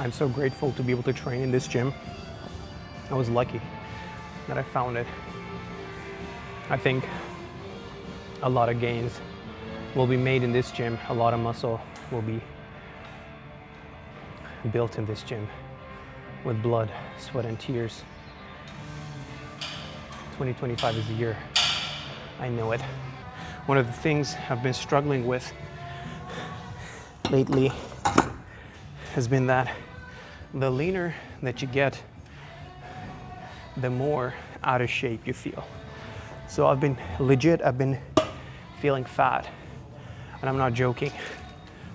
I'm so grateful to be able to train in this gym. I was lucky that I found it. I think a lot of gains will be made in this gym. A lot of muscle will be built in this gym with blood, sweat, and tears. 2025 is the year. I know it. One of the things I've been struggling with lately has been that the leaner that you get, the more out of shape you feel. So I've been feeling fat, and I'm not joking.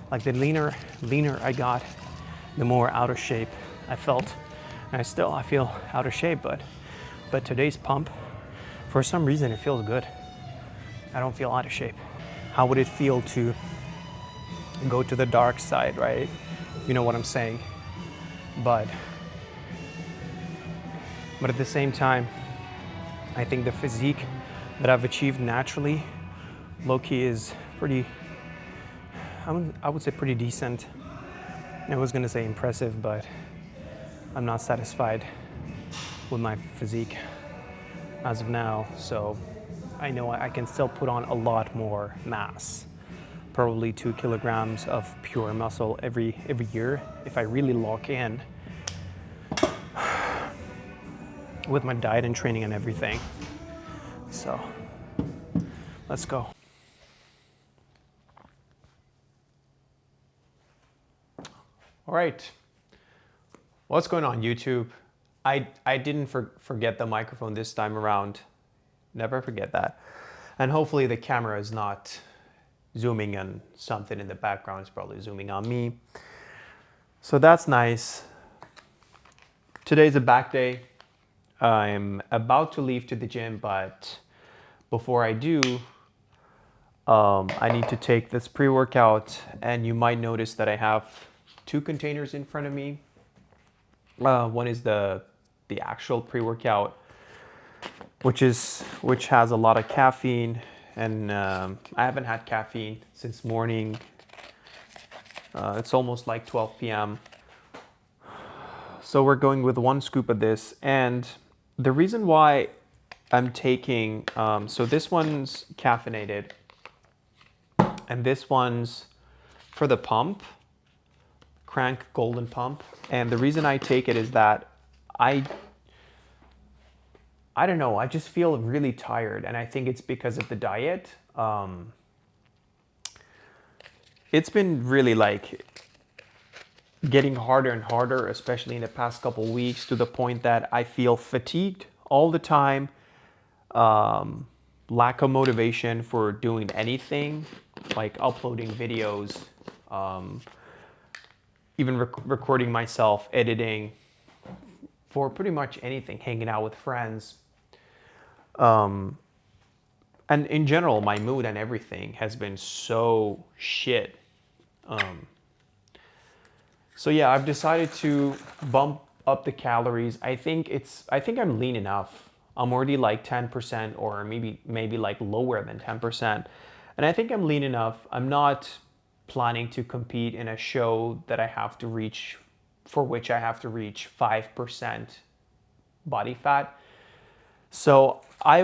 Like the leaner I got, the more out of shape I felt. And I feel out of shape, but today's pump, for some reason it feels good. I don't feel out of shape. How would it feel to go to the dark side, right? You know what I'm saying. But at the same time, I think the physique that I've achieved naturally, low-key, is pretty, I would say pretty decent. I was gonna say impressive, but I'm not satisfied with my physique as of now. So I know I can still put on a lot more mass, probably 2 kilograms of pure muscle every year if I really lock in with my diet and training and everything. So let's go. All right, what's going on, YouTube? I didn't forget the microphone this time around. Never forget that. And hopefully the camera is not zooming on something in the background. It's probably zooming on me. So that's nice. Today's a back day. I'm about to leave to the gym, but before I do, I need to take this pre-workout, and you might notice that I have 2 containers in front of me. One is the actual pre-workout, which has a lot of caffeine, and I haven't had caffeine since morning. It's almost like 12 p.m. So we're going with 1 scoop of this, and the reason why I'm taking, so this one's caffeinated, and this one's for the pump, Crank Golden Pump. And the reason I take it is that I don't know, I just feel really tired, and I think it's because of the diet. It's been really like getting harder and harder, especially in the past couple weeks, to the point that I feel fatigued all the time, lack of motivation for doing anything, like uploading videos, even recording myself, editing, for pretty much anything, hanging out with friends. And in general, my mood and everything has been so shit. So yeah, I've decided to bump up the calories. I think I'm lean enough. I'm already like 10%, or maybe like lower than 10%. And I think I'm lean enough. I'm not planning to compete in a show that for which I have to reach 5% body fat. So I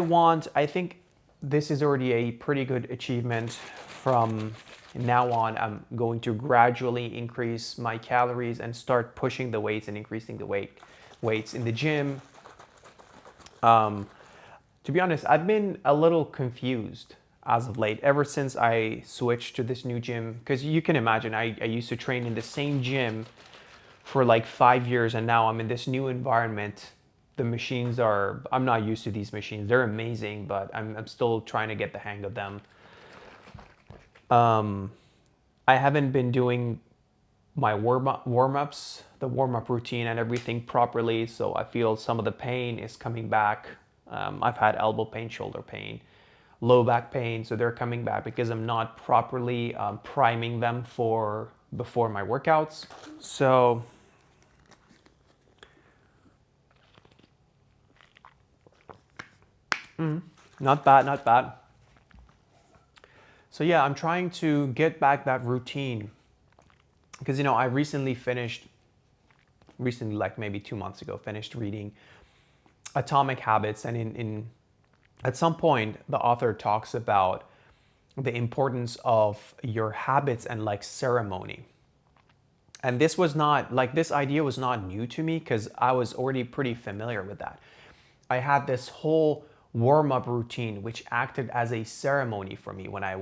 think this is already a pretty good achievement. From now on, I'm going to gradually increase my calories and start pushing the weights and increasing the weights in the gym. To be honest, I've been a little confused as of late, ever since I switched to this new gym. Because you can imagine, I used to train in the same gym for like 5 years, and now I'm in this new environment. The machines I'm not used to these machines. They're amazing, but I'm still trying to get the hang of them. I haven't been doing my warm-ups, the warm-up routine and everything properly, so I feel some of the pain is coming back. I've had elbow pain, shoulder pain, low back pain, so they're coming back because I'm not properly priming them before my workouts. So not bad, not bad. So yeah, I'm trying to get back that routine, because I recently finished recently, like maybe 2 months ago, finished reading Atomic Habits, and in at some point the author talks about the importance of your habits and like ceremony. And this was not like, this idea was not new to me because I was already pretty familiar with that. I had this whole warm-up routine which acted as a ceremony for me when I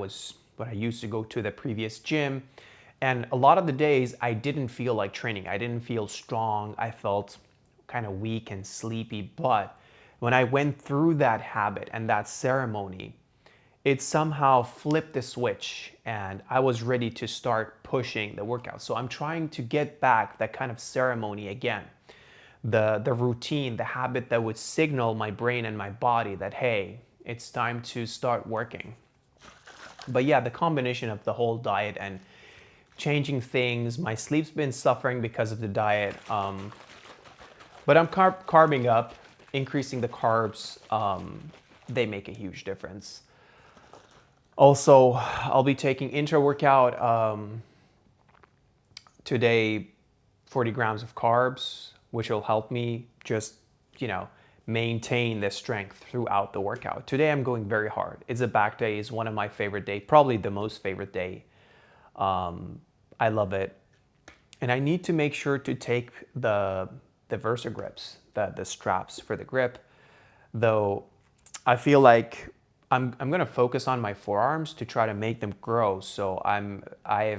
used to go to the previous gym. And a lot of the days I didn't feel like training. I didn't feel strong. I felt kind of weak and sleepy. But when I went through that habit and that ceremony, it somehow flipped the switch and I was ready to start pushing the workout. So I'm trying to get back that kind of ceremony again. The routine, the habit that would signal my brain and my body that, hey, it's time to start working. But yeah, the combination of the whole diet and changing things, my sleep's been suffering because of the diet. But I'm carbing up, increasing the carbs. They make a huge difference. Also, I'll be taking intra-workout today, 40 grams of carbs, which will help me just, maintain the strength throughout the workout. Today I'm going very hard. It's a back day. It's one of my favorite days, probably the most favorite day. I love it. And I need to make sure to take the VersaGrips, the straps for the grip, though I feel like I'm gonna focus on my forearms to try to make them grow. So I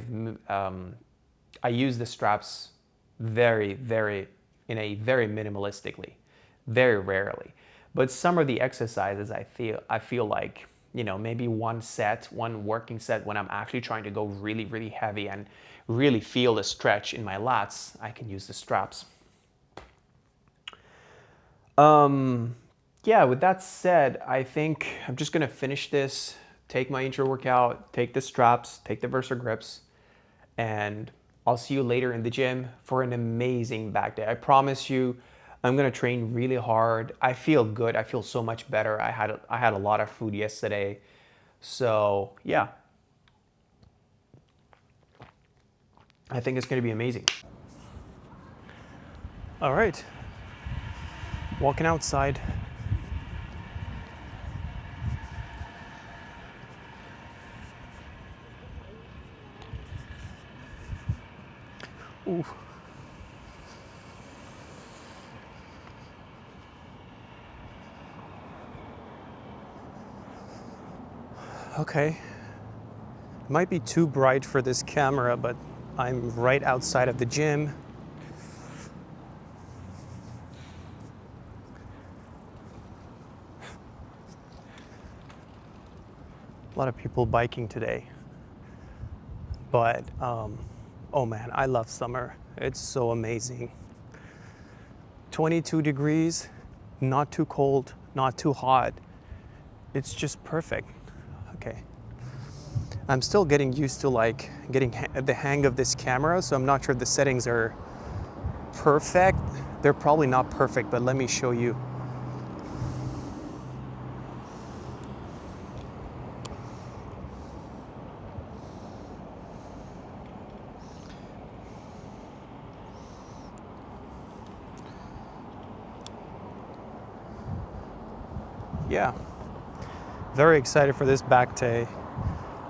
use the straps very minimalistically, very rarely. But some of the exercises I feel like, maybe one working set when I'm actually trying to go really heavy and really feel the stretch in my lats, I can use the straps. Yeah, with that said, I think I'm just gonna finish this, take my intro workout, take the straps, take the VersaGrips, and I'll see you later in the gym for an amazing back day. I promise you, I'm gonna train really hard. I feel good. I feel so much better. I had a lot of food yesterday, so yeah. I think it's gonna be amazing. All right, walking outside. Ooh. Okay. It might be too bright for this camera, but I'm right outside of the gym. A lot of people biking today. But, oh man, I love summer. It's so amazing. 22 degrees, not too cold, not too hot. It's just perfect. Okay. I'm still getting used to getting the hang of this camera, so I'm not sure the settings are perfect. They're probably not perfect, but let me show you. Yeah, very excited for this back day.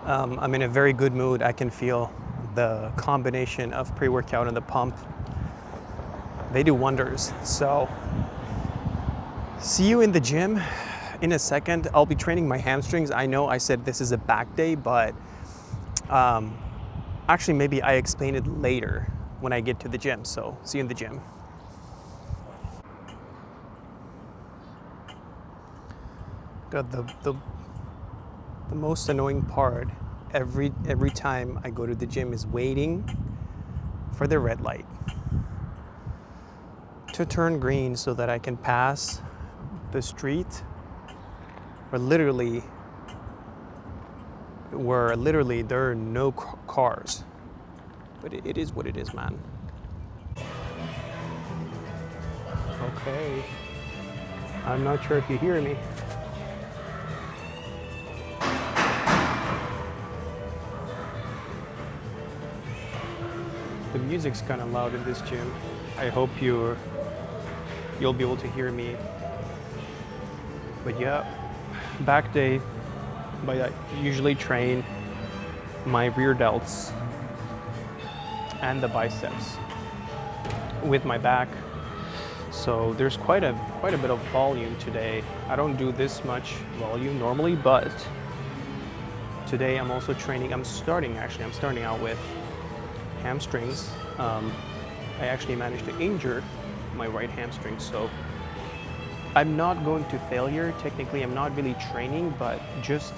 I'm in a very good mood. I can feel the combination of pre-workout and the pump. They do wonders. So see you in the gym in a second. I'll be training my hamstrings. I know I said this is a back day, but actually maybe I explain it later when I get to the gym. So see you in the gym. God, the most annoying part every time I go to the gym is waiting for the red light to turn green so that I can pass the street where literally there are no cars. But it is what it is, man. Okay. I'm not sure if you hear me. The music's kind of loud in this gym. I hope you'll be able to hear me. But yeah, back day, but I usually train my rear delts and the biceps with my back. So there's quite a bit of volume today. I don't do this much volume normally, but today I'm also training. I'm starting out with hamstrings. I actually managed to injure my right hamstring, so I'm not going to failure. Technically, I'm not really training, but just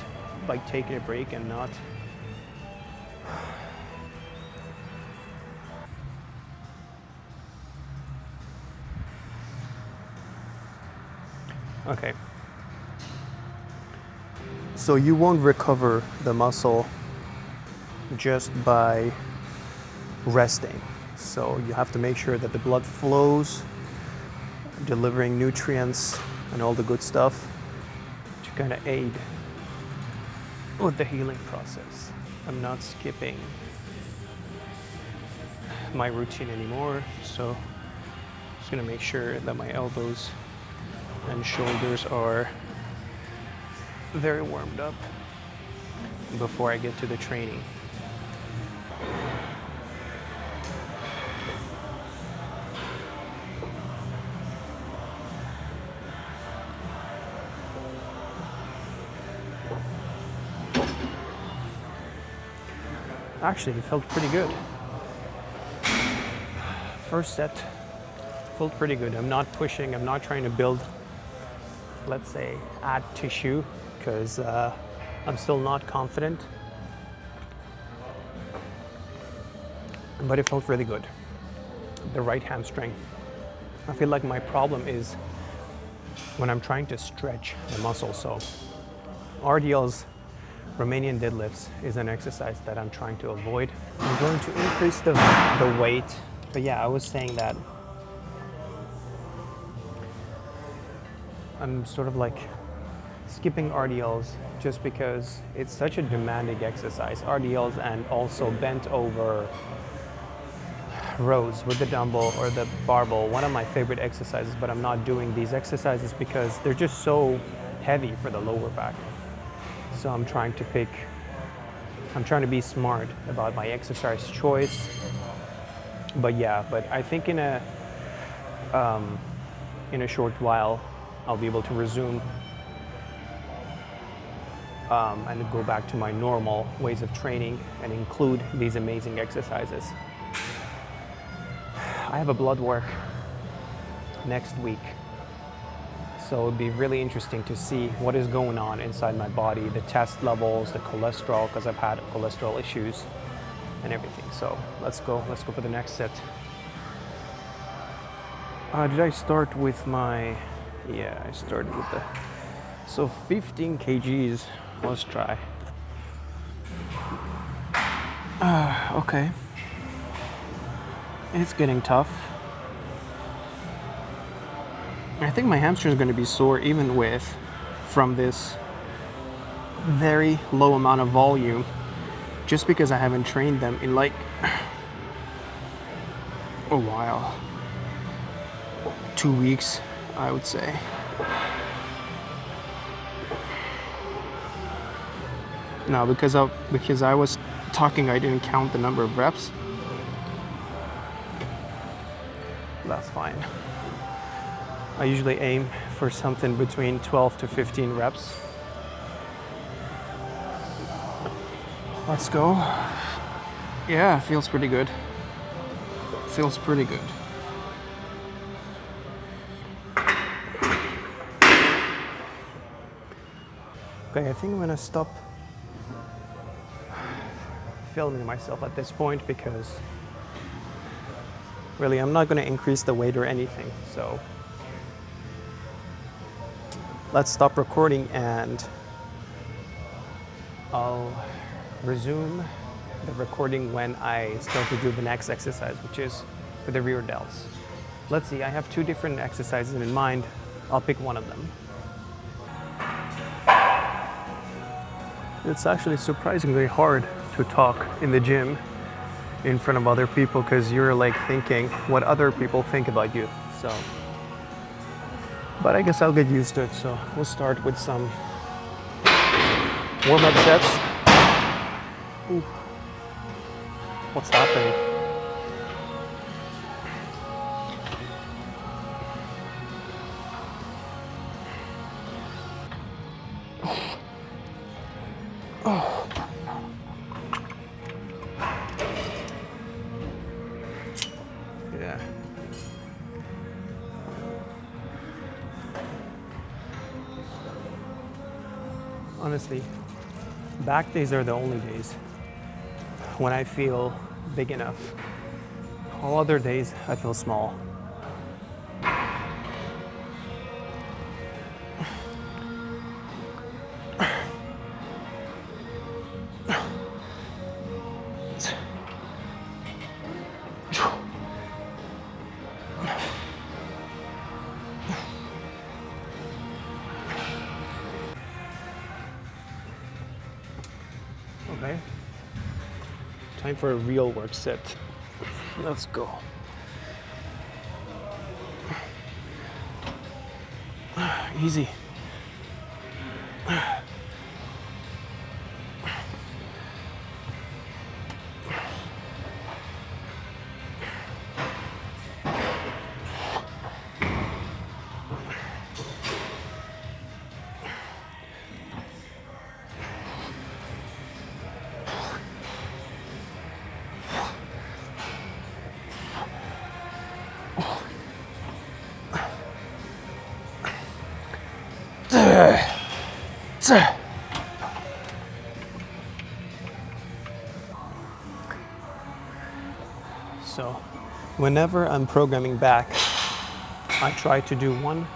like taking a break and not. Okay. So you won't recover the muscle just by resting. So you have to make sure that the blood flows, delivering nutrients and all the good stuff to kind of aid with the healing process. I'm not skipping my routine anymore, so I'm just gonna make sure that my elbows and shoulders are very warmed up before I get to the training. Actually, it felt pretty good. First set felt pretty good. I'm not pushing, I'm not trying to build, let's say, add tissue, because I'm still not confident. But it felt really good. The right hamstring. I feel like my problem is when I'm trying to stretch the muscle. So RDLs, Romanian deadlifts, is an exercise that I'm trying to avoid. I'm going to increase the weight. But yeah, I was saying that I'm sort of like skipping RDLs just because it's such a demanding exercise. RDLs and also bent over rows with the dumbbell or the barbell, one of my favorite exercises, but I'm not doing these exercises because they're just so heavy for the lower back. So I'm trying to be smart about my exercise choice. But yeah, but I think in a short while, I'll be able to resume and go back to my normal ways of training and include these amazing exercises. I have a blood work next week, so it'd be really interesting to see what is going on inside my body, the test levels, the cholesterol, because I've had cholesterol issues and everything. So let's go for the next set. Did I start with my, yeah, I started with so 15 kgs, let's try. Okay. It's getting tough. I think my hamstring is going to be sore even from this very low amount of volume, just because I haven't trained them in like a while. 2 weeks, I would say. No, because I was talking, I didn't count the number of reps. That's fine. I usually aim for something between 12 to 15 reps. Let's go. Yeah, feels pretty good. Feels pretty good. Okay, I think I'm gonna stop filming myself at this point because really I'm not gonna increase the weight or anything. So let's stop recording and I'll resume the recording when I start to do the next exercise, which is for the rear delts. Let's see, I have 2 different exercises in mind. I'll pick one of them. It's actually surprisingly hard to talk in the gym in front of other people because you're like thinking what other people think about you. So, but I guess I'll get used to it. So we'll start with some warm-up sets. Ooh. What's happening? Yeah. Honestly, back days are the only days when I feel big enough. All other days, I feel small. Okay. Time for a real work set. Let's go. Easy. So, whenever I'm programming back, I try to do one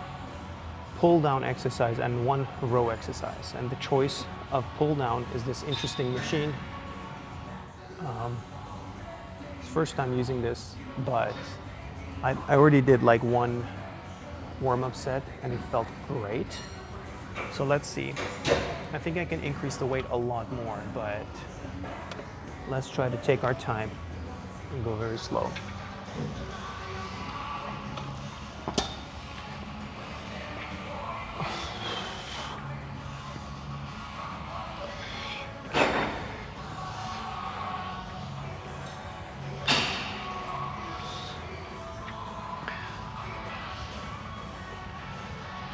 pull down exercise and one row exercise. And the choice of pull down is this interesting machine. First time using this, but I already did like one warm-up set and it felt great. So let's see. I think I can increase the weight a lot more, but let's try to take our time and go very slow.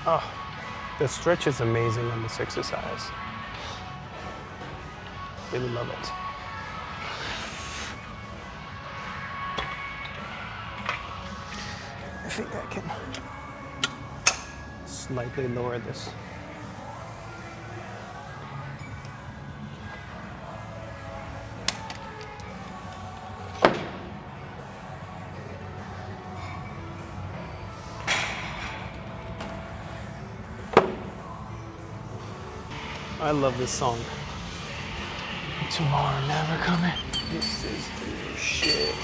Oh, the stretch is amazing on this exercise. Really love it. I think I can slightly lower this. I love this song. Tomorrow never coming. This is the shit.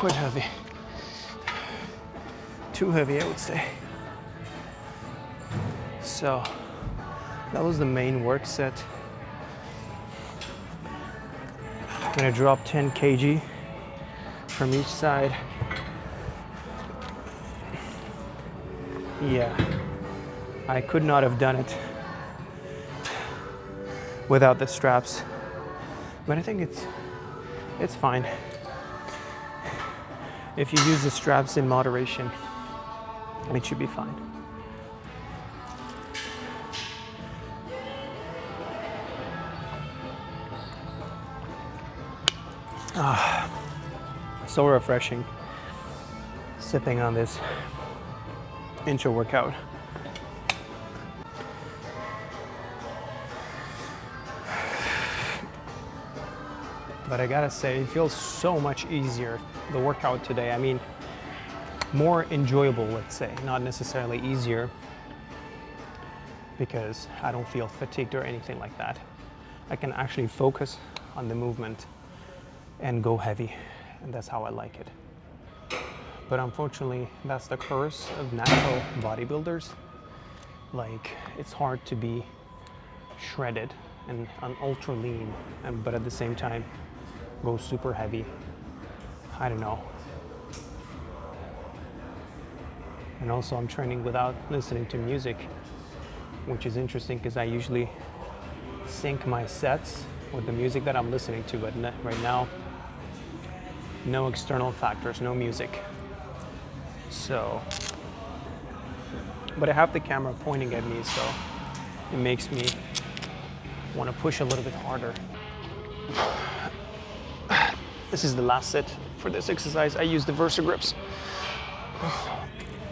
quite heavy. Too heavy, I would say. So that was the main work set. I'm gonna drop 10 kg from each side. Yeah, I could not have done it without the straps, but I think it's fine. If you use the straps in moderation, it should be fine. So refreshing sipping on this intro workout. But I gotta say, it feels so much easier, the workout today. I mean, more enjoyable, let's say, not necessarily easier, because I don't feel fatigued or anything like that. I can actually focus on the movement and go heavy, and that's how I like it. But unfortunately, that's the curse of natural bodybuilders. Like, it's hard to be shredded and ultra lean, but at the same time, go super heavy. I don't know. And also, I'm training without listening to music, which is interesting because I usually sync my sets with the music that I'm listening to, but right now, no external factors, no music. So, but I have the camera pointing at me, so it makes me want to push a little bit harder. This is the last set for this exercise. I use the VersaGrips.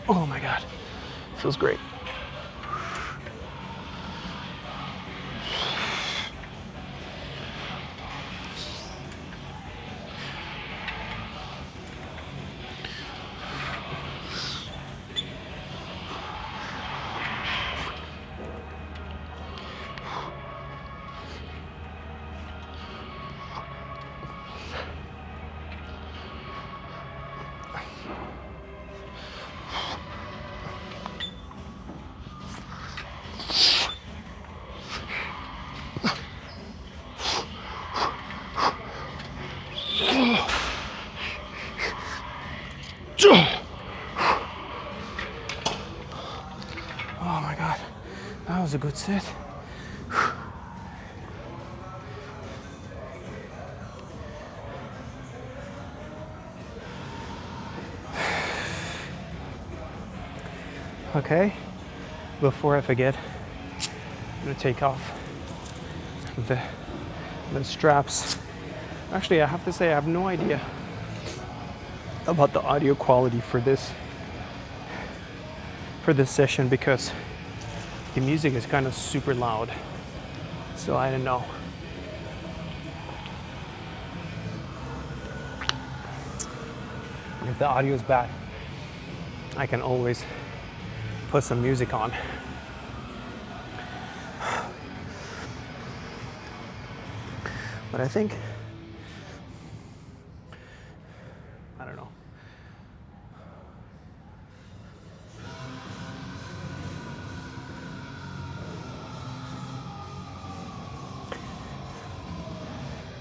Oh my God, feels great. Oh my God, that was a good set. Okay, before I forget, I'm gonna take off the straps. Actually, I have to say I have no idea about the audio quality for this session because the music is kind of super loud. So I don't know. If the audio is bad, I can always put some music on. But I think, I don't know.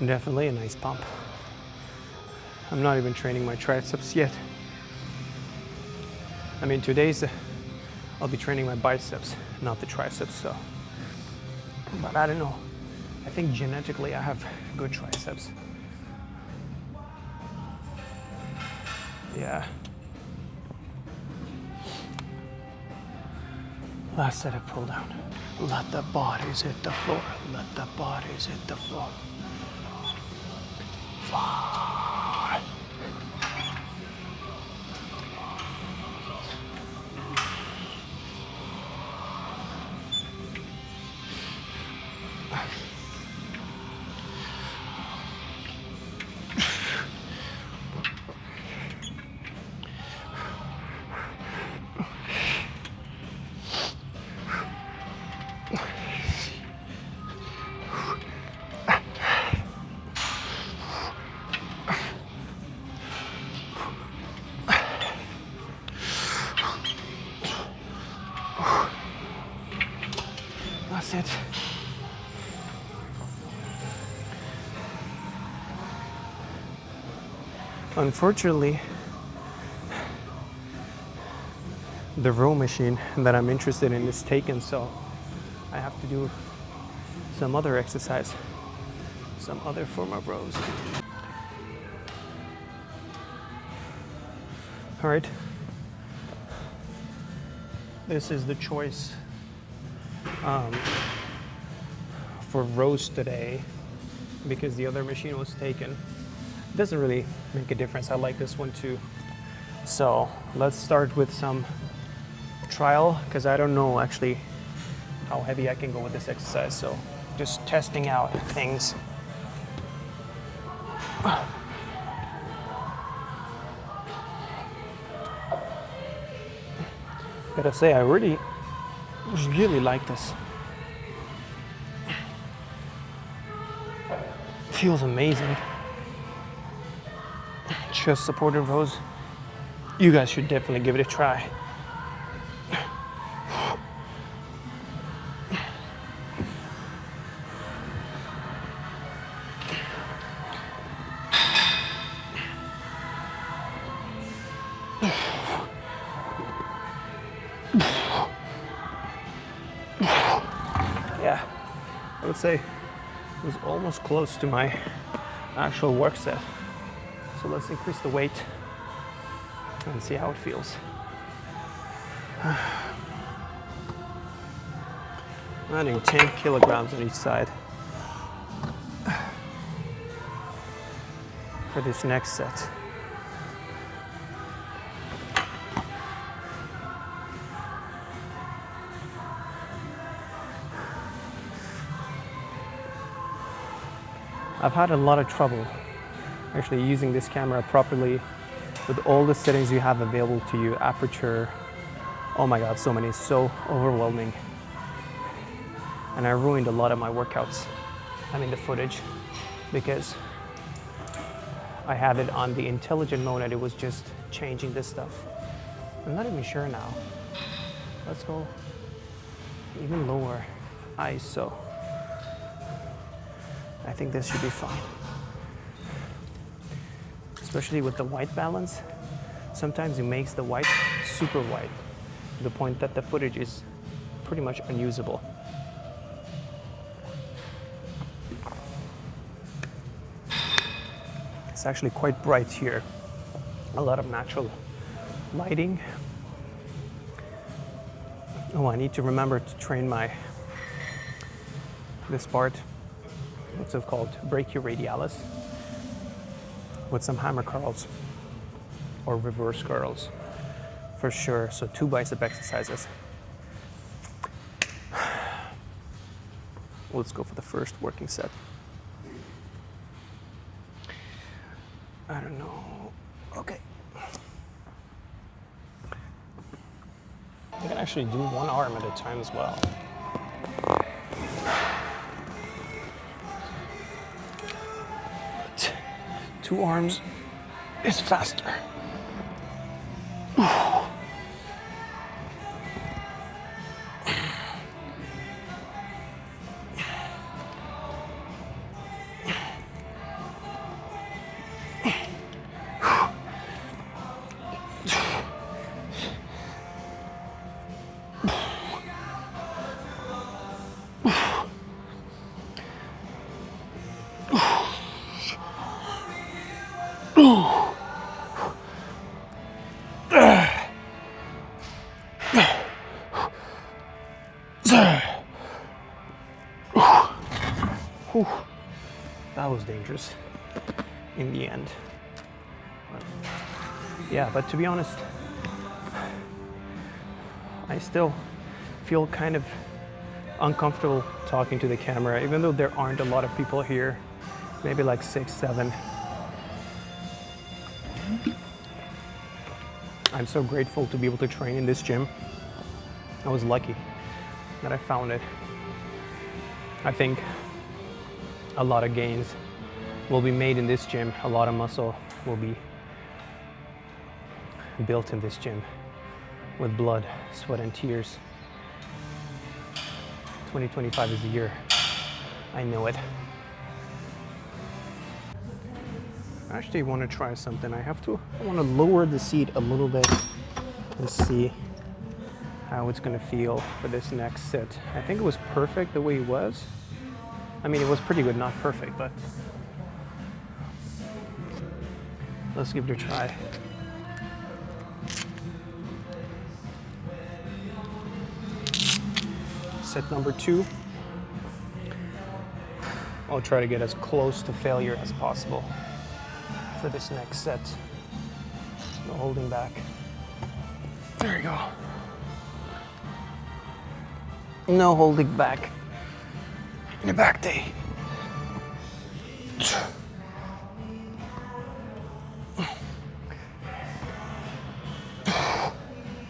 Definitely a nice pump. I'm not even training my triceps yet. I mean, today's I'll be training my biceps, not the triceps, so. But I don't know. I think genetically I have good triceps. Yeah. Last set of pull down. Let the bodies hit the floor. Let the bodies hit the floor. Fly. Unfortunately, the row machine that I'm interested in is taken, so I have to do some other exercise, some other form of rows. All right, this is the choice for rows today because the other machine was taken. It doesn't really make a difference. I like this one too. So let's start with some trial because I don't know actually how heavy I can go with this exercise. So just testing out things. Gotta say, I really like this. Feels amazing. Chest supported rows. You guys should definitely give it a try. Yeah, I would say it was almost close to my actual work set. So let's increase the weight and see how it feels. Adding 10 kilograms on each side for this next set. I've had a lot of trouble actually using this camera properly with all the settings you have available to you, aperture, oh my god, so many, so overwhelming. And I ruined a lot of my workouts, the footage, because I had it on the intelligent mode and it was just changing this stuff. I'm not even sure now. Let's go even lower, ISO. I think this should be fine. Especially with the white balance. Sometimes it makes the white super white, to the point that the footage is pretty much unusable. It's actually quite bright here. A lot of natural lighting. Oh, I need to remember to train this part. What's it called? Brachioradialis, with some hammer curls or reverse curls for sure. So 2 bicep exercises. Let's go for the first working set. I don't know. Okay. I can actually do one arm at a time as well. But 2 arms is faster. Whew. That was dangerous in the end. Yeah, but to be honest, I still feel kind of uncomfortable talking to the camera, even though there aren't a lot of people here, maybe like 6, 7. I'm so grateful to be able to train in this gym. I was lucky that I found it. I think a lot of gains will be made in this gym. A lot of muscle will be built in this gym with blood, sweat, and tears. 2025 is the year. I know it. I actually want to try something. I want to lower the seat a little bit and see how it's going to feel for this next sit. I think it was perfect the way it was. I mean, it was pretty good, not perfect, but let's give it a try. Set number 2. I'll try to get as close to failure as possible for this next set. No holding back. There you go. No holding back in the back day.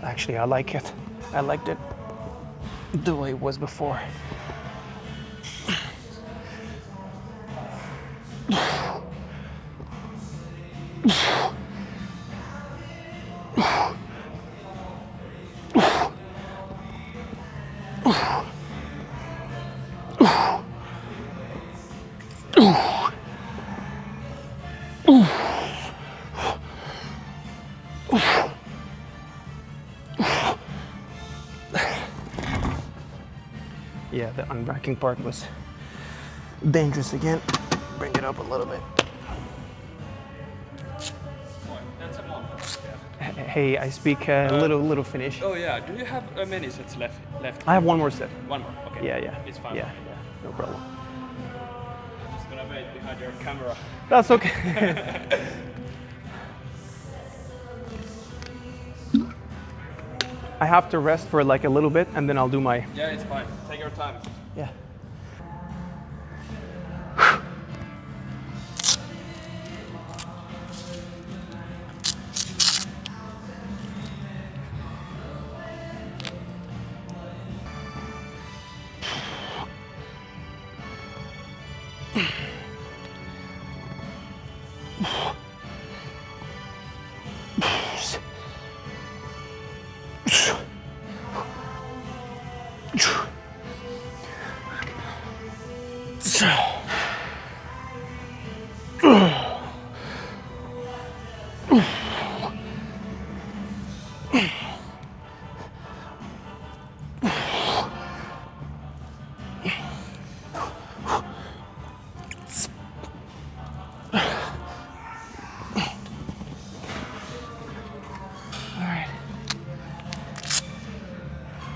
Actually, I like it. I liked it the way it was before. Yeah, the unracking part was dangerous again. Bring it up a little bit. That's a one. Hey, I speak a little Finnish. Oh yeah. Do you have many sets left? I have one more set. One more. Okay. Yeah. It's fine. Yeah, no problem. I'm just gonna wait behind your camera. That's okay. I have to rest for like a little bit and then I'll do my... Yeah, it's fine. Take your time. Yeah.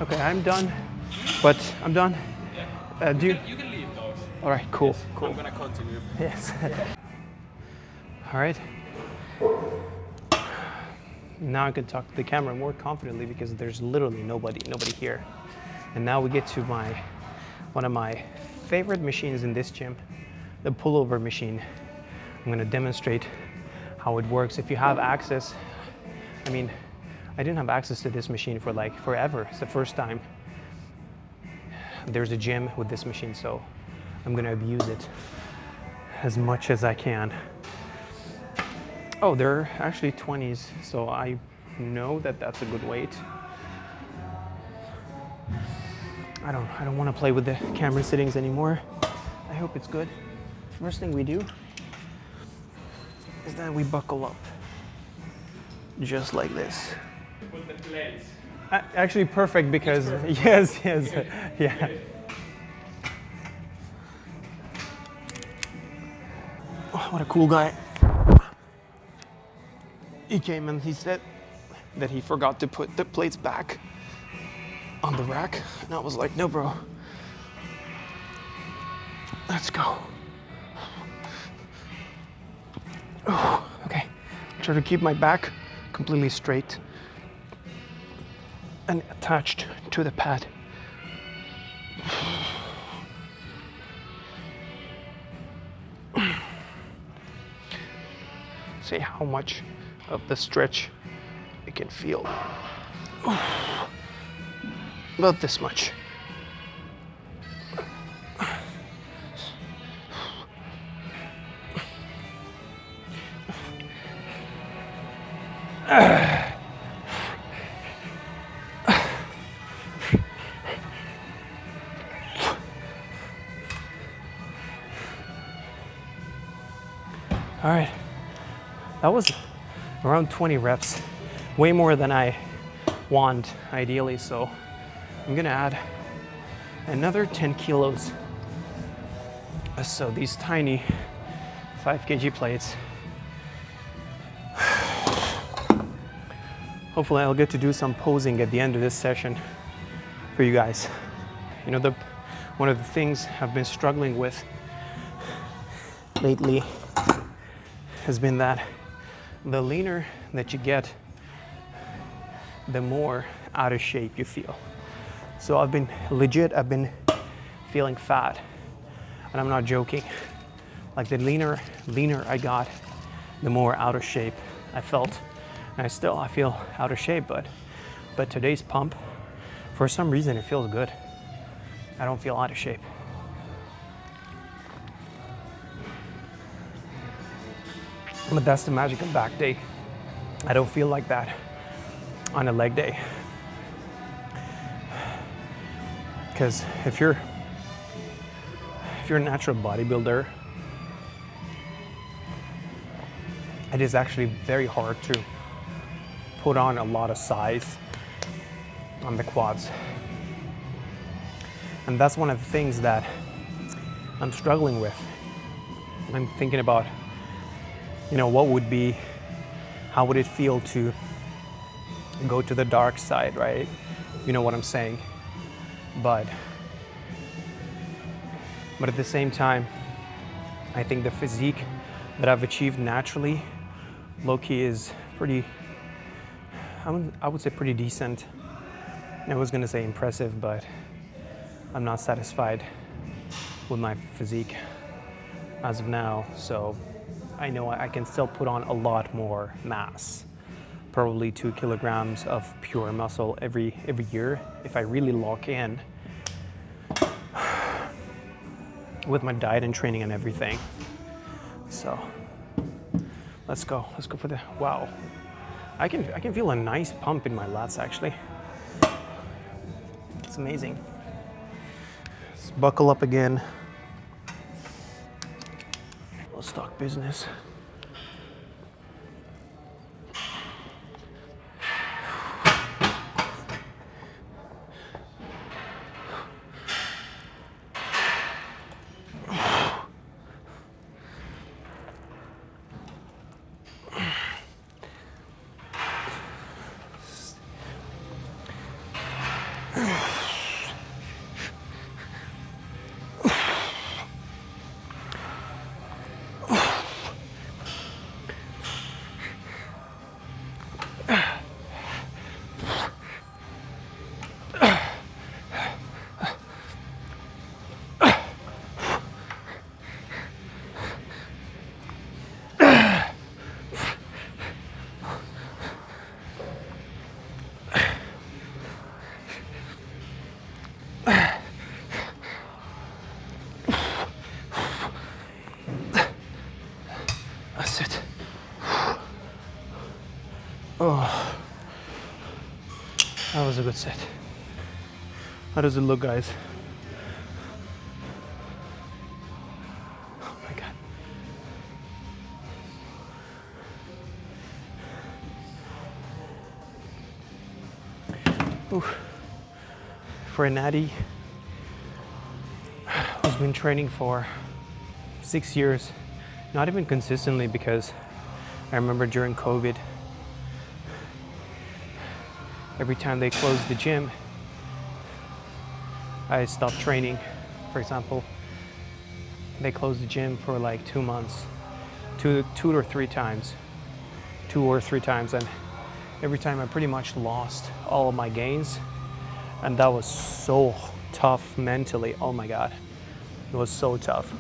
Okay, I'm done. But I'm done. Do you? You can leave those. All right, cool. I'm gonna continue. Yes. All right. Now I can talk to the camera more confidently because there's literally nobody here. And now we get to one of my favorite machines in this gym, the pullover machine. I'm gonna demonstrate how it works. If you have access, I mean, I didn't have access to this machine for like forever. It's the first time there's a gym with this machine, so I'm gonna abuse it as much as I can. Oh, they're actually 20s, so I know that that's a good weight. I don't want to play with the camera settings anymore. I hope it's good. First thing we do is that we buckle up, just like this. Put the plates. Actually, perfect because yes, yeah. Oh, what a cool guy. He came and he said that he forgot to put the plates back on the rack. And I was like, no, bro. Let's go. Oh, okay. Try to keep my back completely straight and attached to the pad. See how much of the stretch you can feel. About this much. All right, That was around 20 reps, way more than I want ideally. So I'm gonna add another 10 kilos. So these tiny 5 kg plates. Hopefully I'll get to do some posing at the end of this session for you guys. You know, one of the things I've been struggling with lately has been that the leaner that you get, the more out of shape you feel. So I've been feeling fat, and I'm not joking. Like the leaner I got, the more out of shape I felt. And I feel out of shape, but today's pump, for some reason, it feels good. I don't feel out of shape. But that's the magic of back day. I don't feel like that on a leg day. Because if you're a natural bodybuilder, it is actually very hard to put on a lot of size on the quads. And that's one of the things that I'm struggling with. I'm thinking about, you know, how would it feel to go to the dark side, right? You know what I'm saying? But at the same time, I think the physique that I've achieved naturally, low-key, is pretty, I would say pretty decent. I was gonna say impressive, but I'm not satisfied with my physique as of now. So I know I can still put on a lot more mass, probably 2 kilograms of pure muscle every year if I really lock in with my diet and training and everything. So let's go for the, wow. I can feel a nice pump in my lats actually. It's amazing. Let's buckle up again. Let's talk business. That's it. Oh, that was a good set. How does it look, guys? Oh my God. Oof. For a natty who's been training for 6 years, not even consistently, because I remember during COVID, every time they closed the gym, I stopped training. For example, they closed the gym for like 2 months, two or three times, and every time I pretty much lost all of my gains, and that was so tough mentally. Oh my God, it was so tough.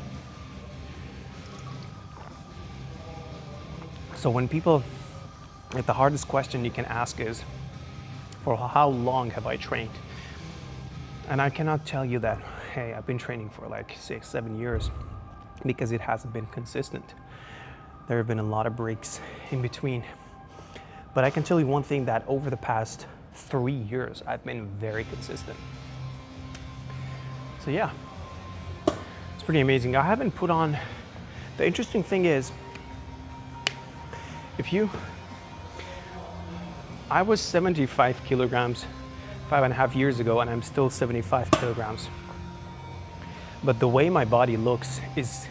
So when people, like, the hardest question you can ask is, for how long have I trained? And I cannot tell you that, hey, I've been training for like 6-7 years, because it hasn't been consistent. There have been a lot of breaks in between. But I can tell you one thing, that over the past 3 years, I've been very consistent. So yeah, it's pretty amazing. I haven't put on, the interesting thing is, If you, I was 75 kilograms 5.5 years ago, and I'm still 75 kilograms. But the way my body looks is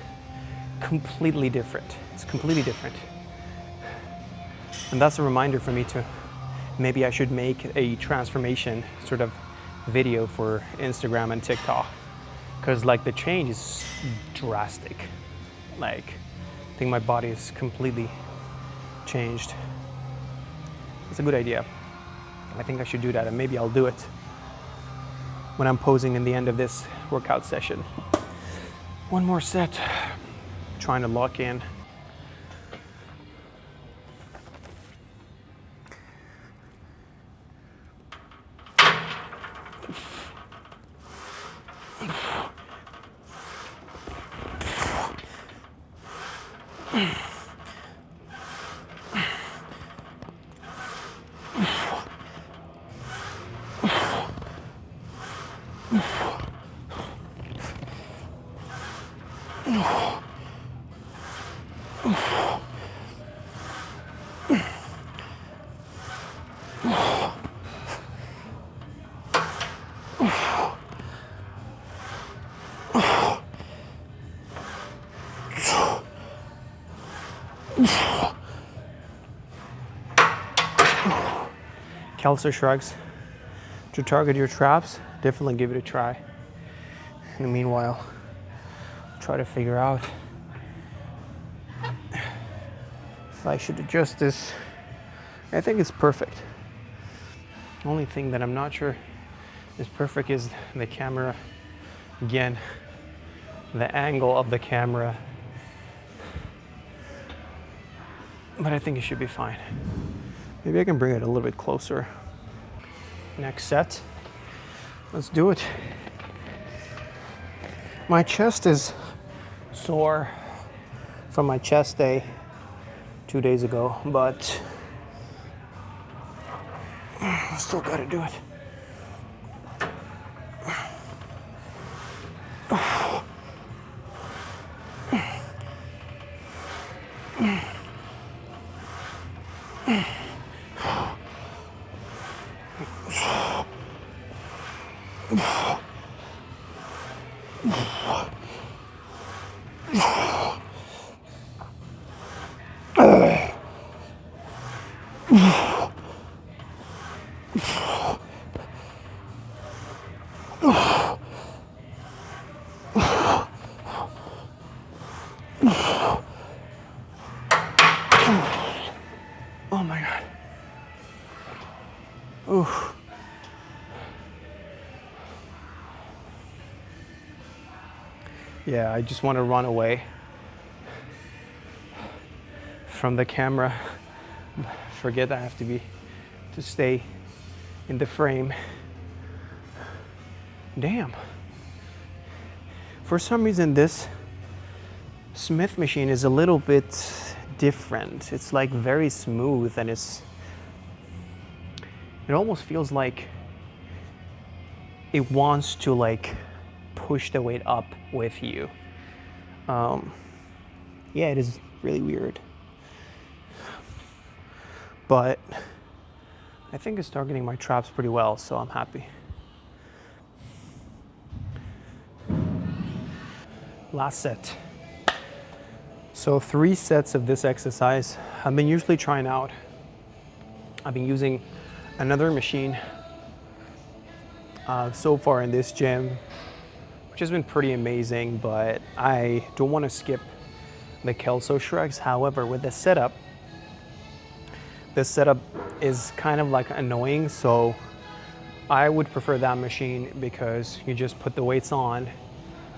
completely different. It's completely different. And that's a reminder for me to, maybe I should make a transformation sort of video for Instagram and TikTok. Because like the change is drastic. Like, I think my body is completely changed. It's a good idea. I think I should do that, and maybe I'll do it when I'm posing in the end of this workout session. One more set, trying to lock in. Kelso shrugs. To target your traps, definitely give it a try. In the meanwhile, try to figure out if I should adjust this. I think it's perfect. Only thing that I'm not sure is perfect is the camera. Again, the angle of the camera. But I think it should be fine. Maybe I can bring it a little bit closer. Next set. Let's do it. My chest is sore from my chest day 2 days ago, but I still gotta do it. Oh my God. Oof. Yeah, I just want to run away from the camera. Forget I have to stay in the frame. Damn. For some reason, this Smith machine is a little bit different. It's like very smooth, and it almost feels like it wants to like push the weight up with you. Yeah, it is really weird. But I think it's targeting my traps pretty well, so I'm happy. Last set. So 3 sets of this exercise. I've been usually trying out. I've been using another machine so far in this gym, which has been pretty amazing, but I don't want to skip the Kelso shrugs. However, with this setup is kind of like annoying, so I would prefer that machine because you just put the weights on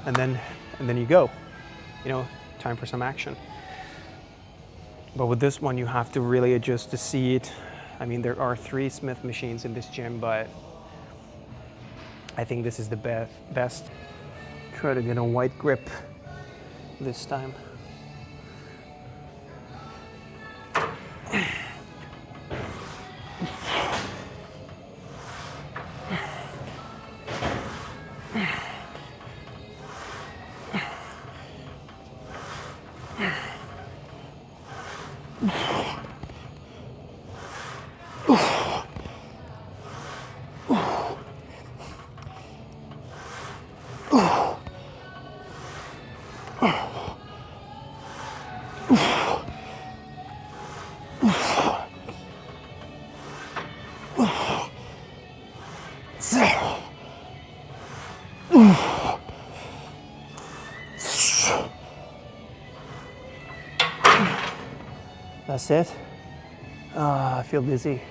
and then you go, you know, time for some action. But with this one, you have to really adjust the seat. I mean, there are 3 Smith machines in this gym, but I think this is the best. Try to get a white grip this time. That's it. I feel dizzy.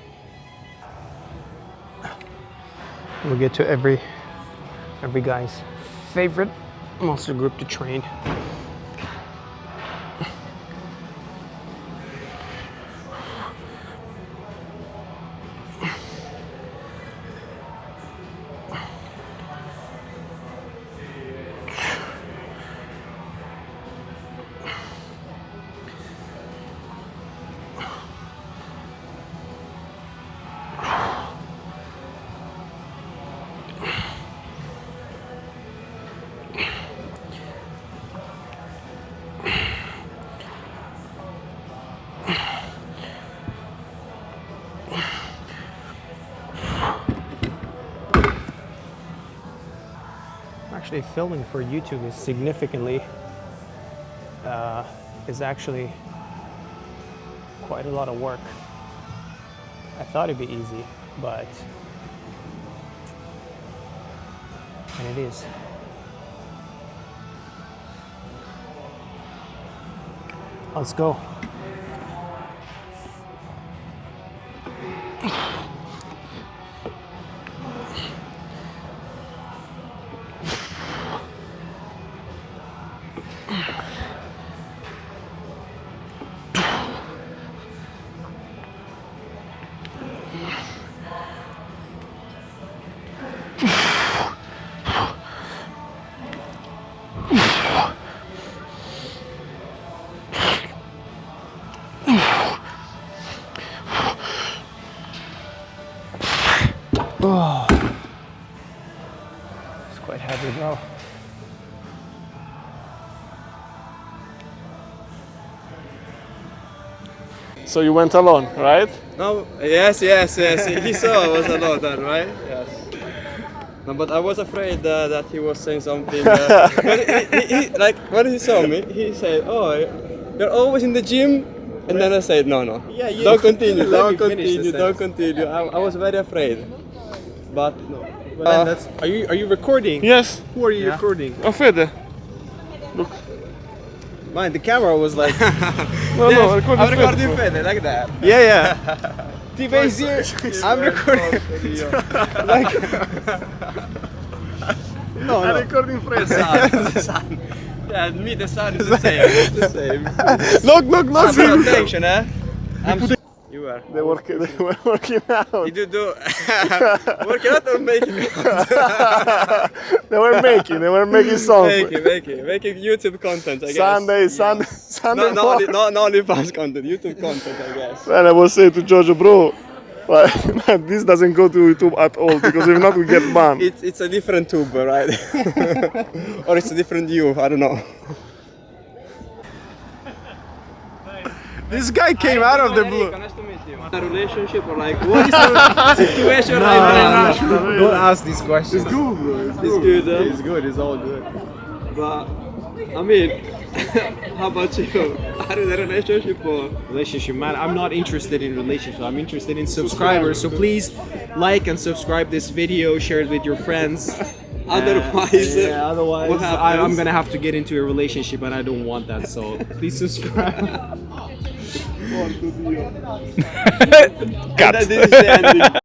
We'll get to every guy's favorite muscle group to train. Actually, filming for YouTube is significantly is actually quite a lot of work. I thought it'd be easy, but and it is. Let's go. Oh, it's quite heavy, bro. So you went alone, right? No, yes. He saw I was alone then, right? Yes. No, but I was afraid that he was saying something. But he, like when he saw me, he said, "Oh, you're always in the gym." And then I said, "No, Yeah, you don't continue, let don't me finish the continue, don't continue." I was very afraid, but Are you recording? Yes. Who are you recording? Oh, Fede. Mine, the camera was like. No, no, record I'm the recording Fede. Fede like that. Yeah. TV is here. I'm recording. I'm recording Fred. Yeah, me the sun is the same. It's the same. Look, Pay attention, eh? You were. They were working out. Did you do working out or making They were making songs. making YouTube content, I guess. Sunday No morning. OnlyFans content, YouTube content, I guess. And I was saying to Giorgio, bro, like, man, this doesn't go to YouTube at all because if not, we get banned. It's a different tuber, right? Or it's a different you, I don't know. This guy came out of the blue. Nice to meet you. A relationship or like what is the situation right now? Don't ask these questions. It's good, bro. It's good, huh? It's good. It's all good. But I mean, how about you? Are you in a relationship or? Relationship, man. I'm not interested in relationship. I'm interested in subscribers. So please like and subscribe this video. Share it with your friends. Otherwise, Otherwise, what happens? I'm gonna have to get into a relationship, and I don't want that. So please subscribe. And this is the ending.